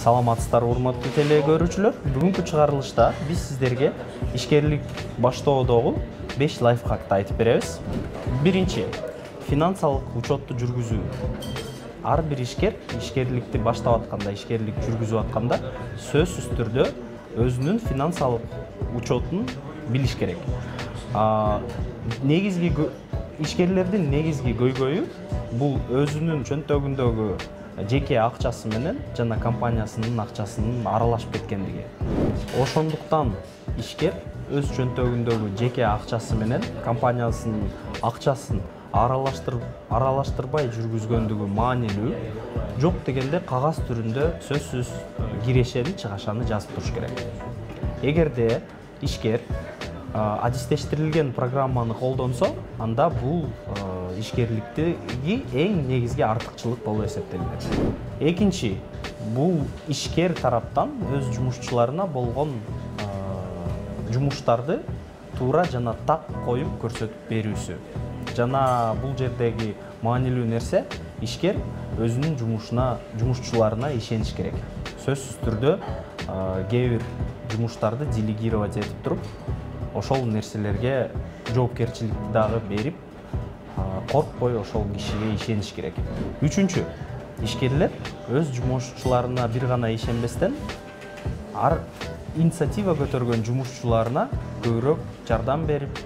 Саламатсыздар, урматтуу теле көрүүчүлөр. Бүгүнкү чыгарылышта биз сиздерге ишкерлик баштоодогу 5 лайфхакты айтып беребиз. Биринчи, финансалык учетту жүргүзүү. Ар бир ишкерликти баштап атканда, ишкерлик жүргүзүп атканда сөзсүз түрдө өзүнүн финансалык учетун билиш керек. Негизги ишкерлердин негизги көйгөйү бул өзүнүн чөнтөгүндөгү жеке акчасы менен жана компаниясынын акчасынын аралашып кеткендиги. Ошондуктан ишкер өз чөнтөгүндөгү жеке акчасы менен компаниясынын акчасын аралаштырбай жүргүзгөндүгү маанилүү. Жок дегенде кагаз түрүндө сөзсүз кирешени, чыгашаны жазып туруш керек. Эгерде ишкер адистештирилген программаны колдонсо, анда бул ишкерликтеги эң негизги артыкчылык болуп эсептелет. Экинчи, бул ишкер тараптан өз жумушчуларына болгон жумуштарды туура жана так коюп көрсөтүп берүүсү. Жана бул жердеги маанилүү нерсе, ишкер өзүнүн жумушчуларына ишениш керек. Сөзсүз түрдө кээ бир жумуштарды делегировать этип туруп, ошол нерселерге жоопкерчиликти дагы берип, коркпой ошол кишиге ишениш керек. Үчүнчү, ишкерлер өз жумушчуларына бир гана ишенбестен, ар инициатива көтөргөн жумушчуларына көбүрөөк жардам берип,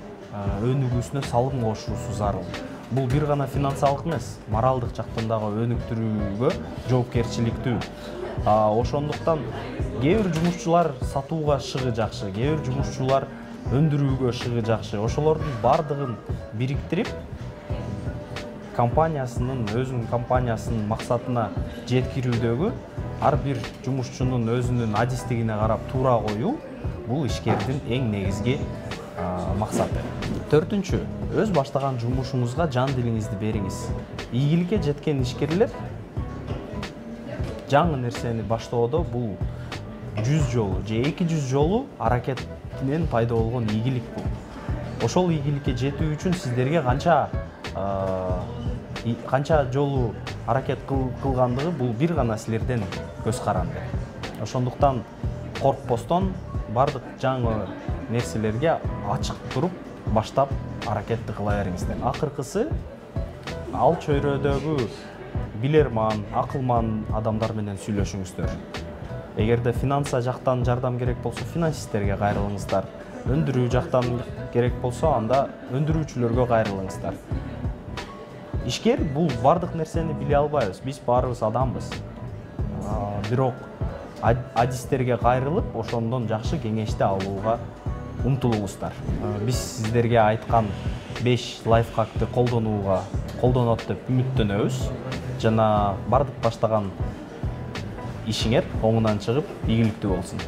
өнүгүүсүнө салым кошуусу зарыл. Бул бир гана финансалык эмес, моралдык жактан дагы өнүктүрүүгө жоопкерчиликтүү. Ошондуктан кээ бир жумушчулар сатууга шыгы жакшы, кээ бир жумушчулар өндүрүүгө шыгы жакшы. Ошолордун бардыгын бириктирип, өзүнүн компаниясынын максатына жеткирүүдөгү ар бир жумушчунун өзүнүн адистигине карап туура коюу бул ишкердин эң негизги максаты. Төртүнчү, өз баштаган жумушуңузга жан дилиңизди бериңиз. Ийгиликке жеткен ишкерлер жаңы нерсени баштоодо бул 100 жолу же 200 жолу аракетинен пайда болгон ийгилик бул. Ошол ийгиликке жетүү үчүн сиздерге канча жолу аракет кылгандыгы бул бир гана силерден көз каранды. Ошондуктан коркпостон бардык жаңы нерселерге ачык туруп баштап аракетти кыла бериңиздер. Акыркысы, ал чөйрөдөгү билерман, акылман адамдар менен сүйлөшүңүздөр. Эгерде финанса жактан жардам керек болсо, финансисттерге кайрылыңыздар. Өндүрүү жактан керек болсо, анда өндүрүүчүлөргө кайрылыңыздар. Ишкер бул бардык нерсени биле албайбыз. Биз баарыбыз адамбыз. Бирок адистерге кайрылып, ошондон жакшы кеңешти алууга умтулуңуздар. Биз сиздерге айткан 5 лайфхакты колдонот деп үмүттөнөбүз. Жана бардык баштаган ишиңер оңунан чыгып, ийгиликтүү болсун.